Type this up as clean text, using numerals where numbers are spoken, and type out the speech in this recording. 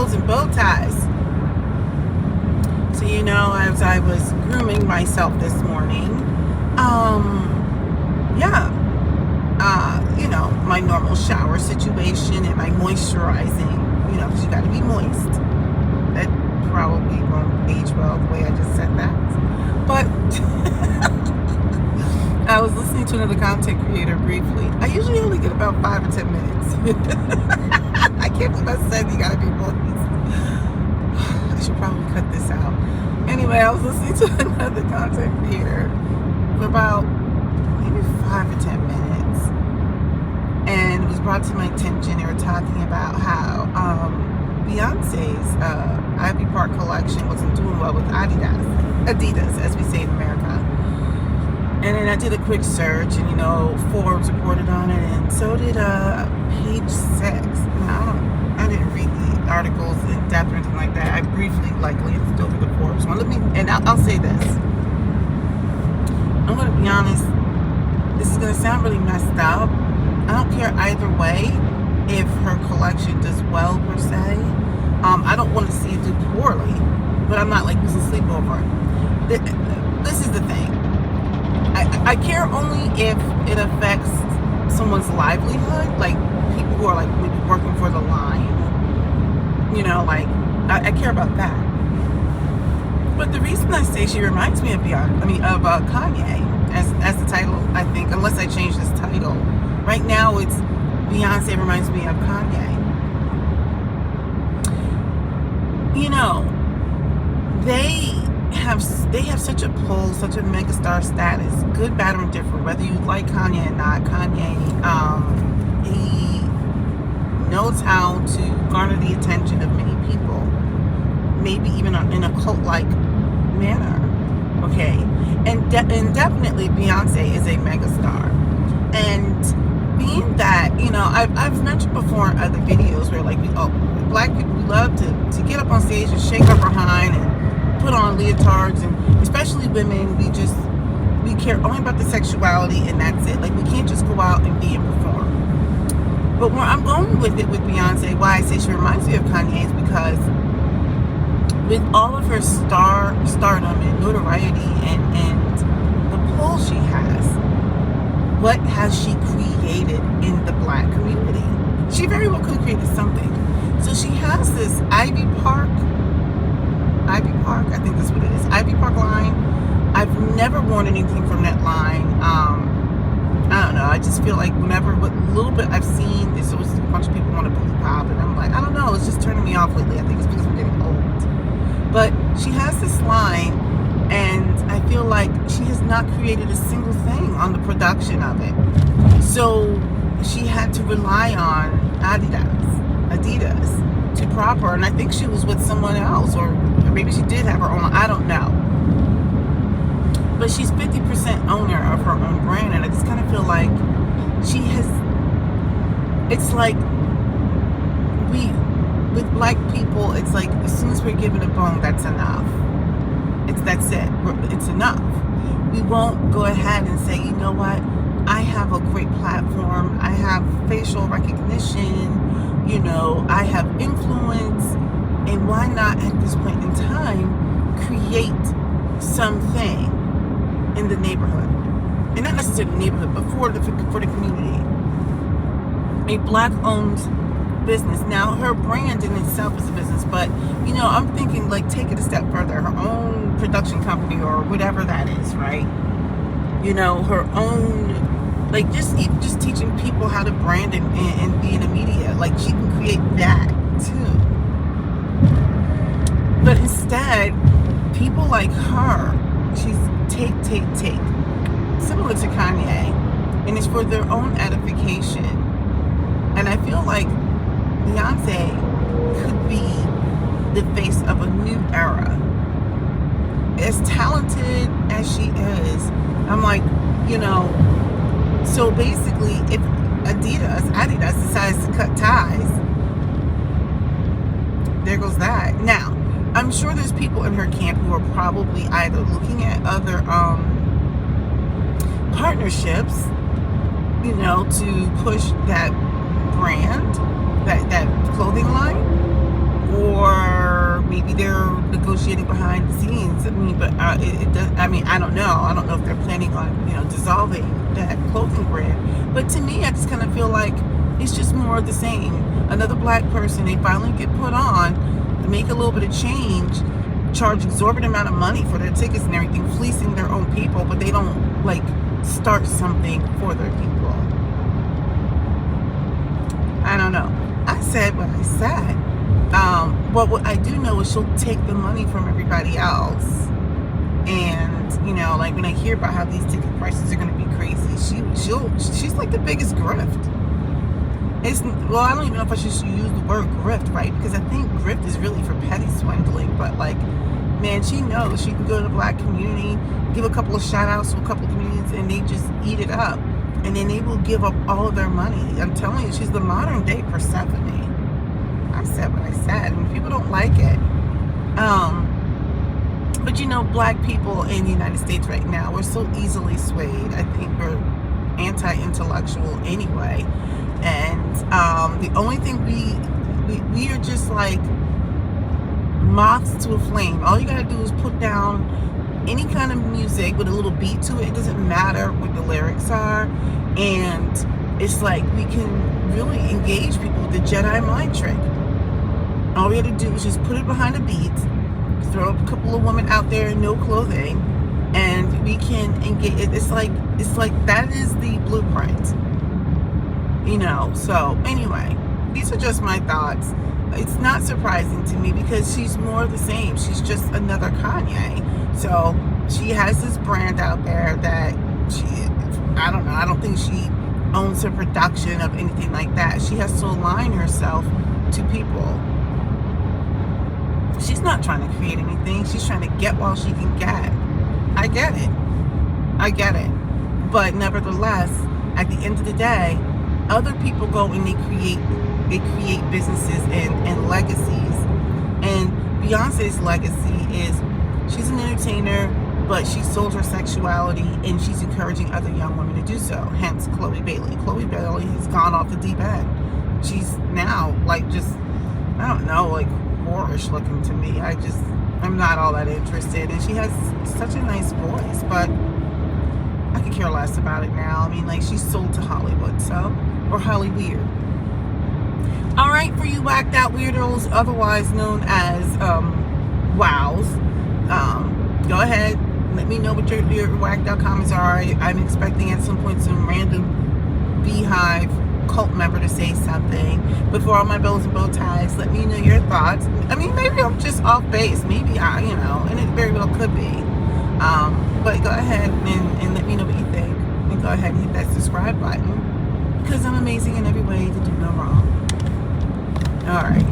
ponytails and bow ties. So, as I was grooming myself this morning, my normal shower situation and my moisturizing, because you got to be moist. That probably won't age well the way I just said that. But I was listening to another content creator briefly. I usually only get about 5 or 10 minutes. I can't believe I said you got to be moist. I should probably cut this out. Anyway, I was listening to another content creator for about maybe 5 or 10 minutes. And it was brought to my attention, they were talking about how Beyonce's Ivy Park collection wasn't doing well with Adidas, as we say in America. And then I did a quick search, and Forbes reported on it, and so did Page 6. Now, I didn't read the articles in depth or anything like that. I briefly, glanced over the Forbes one. I'll say this. I'm going to be honest. This is going to sound really messed up. I don't care either way if her collection does well per se. I don't want to see it do poorly, but I'm not losing sleep over it. This is the thing. I care only if it affects someone's livelihood, like people who are maybe working for the line. I care about that. But the reason I say she reminds me of Kanye as the title, I think, unless I change this title. Right now it's Beyonce reminds me of Kanye. They have such a pull, such a megastar status, good, bad, or indifferent, whether you like Kanye or not. Kanye, he knows how to garner the attention of many people, maybe even in a cult-like manner. Okay, and definitely Beyonce is a megastar, and being that I've mentioned before in other videos where black people, we love to get up on stage and shake our behind and put on leotards, and especially women, we care only about the sexuality, and that's it. We can't just go out and be and perform. But where I'm going with it with Beyonce, why I say she reminds me of Kanye, is because with all of her stardom and notoriety and the pull she has, what has she created in the black community? She very well could have created something. So she has this Ivy Park, I think that's what it is, Ivy Park line. I've never worn anything from that line. I don't know, I just feel like what little bit I've seen, there's always a bunch of people want to booty pop, and I'm like, I don't know, it's just turning me off lately. I think it's because I'm getting old. But she has this line, and I feel like she has not created a single thing on the production of it. So she had to rely on Adidas to prop her, and I think she was with someone else, or maybe she did have her own, I don't know. But she's 50% owner of her own brand, and I just kind of feel like she has, it's like with black people, it's like as soon as we're given a bone, that's enough. That's it. It's enough. We won't go ahead and say, you know what, I have a great platform, I have facial recognition, I have influence, and why not at this point in time create something in the neighborhood, and not necessarily the neighborhood, but for the community, a black-owned business. Now, her brand in itself is a business, but I'm thinking take it a step further, her own production company or whatever that is, right? Her own, just teaching people how to brand and be in the media. She can create that too. But instead, people like her, she's take, similar to Kanye, and it's for their own edification. And I feel like Beyonce could be the face of a new era. As talented as she is, I'm like, so basically if Adidas decides to cut ties, there goes that. Now, I'm sure there's people in her camp who are probably either looking at other partnerships, to push that brand, that clothing line. or maybe they're negotiating behind the scenes. I mean, but it does. I mean, I don't know. I don't know if they're planning on, dissolving that clothing brand. But to me, I just kind of feel like it's just more of the same. Another black person, they finally get put on, they make a little bit of change, charge exorbitant amount of money for their tickets and everything, fleecing their own people, but they don't start something for their people. I don't know. I said what I said. But what I do know is she'll take the money from everybody else. And, when I hear about how these ticket prices are going to be crazy, she's like the biggest grift. I don't even know if I should use the word grift, right? Because I think grift is really for petty swindling. But, man, she knows she can go to the black community, give a couple of shout outs to a couple of communities, and they just eat it up. And then they will give up all of their money. I'm telling you, she's the modern day Persephone. I said what I said. And people don't like it. But black people in the United States right now, we're so easily swayed. I think we're anti-intellectual anyway. And the only thing we are just like moths to a flame. All you gotta do is put down any kind of music with a little beat to it. It doesn't matter what the lyrics are. And it's like we can really engage people with the Jedi mind trick. All we have to do is just put it behind a beat, throw a couple of women out there in no clothing, and we can engage. It's like that is the blueprint. So anyway, these are just my thoughts. It's not surprising to me because she's more of the same. She's just another Kanye. So she has this brand out there that I don't know. I don't think she owns her production of anything like that. She has to align herself to people. She's not trying to create anything. She's trying to get while she can get. I get it. But nevertheless, at the end of the day, other people go and they create businesses and legacies. And Beyonce's legacy is she's an entertainer, but she sold her sexuality and she's encouraging other young women to do so. Hence Chloe Bailey. Chloe Bailey has gone off the deep end. She's now whorish looking to me. I'm not all that interested. And she has such a nice voice, but I could care less about it now. I mean, she's sold to Hollywood, or Holly Weird. All right, for you whacked out weirdos, otherwise known as wows, go ahead, let me know what your whacked out comments are. I'm expecting at some point some random beehive cult member to say something. But for all my bows and bow ties, let me know your thoughts. I mean, maybe I'm just off base. Maybe and it very well could be. But go ahead and let me know what you think. And go ahead and hit that subscribe button. Because I'm amazing in every way to do no wrong. Alright.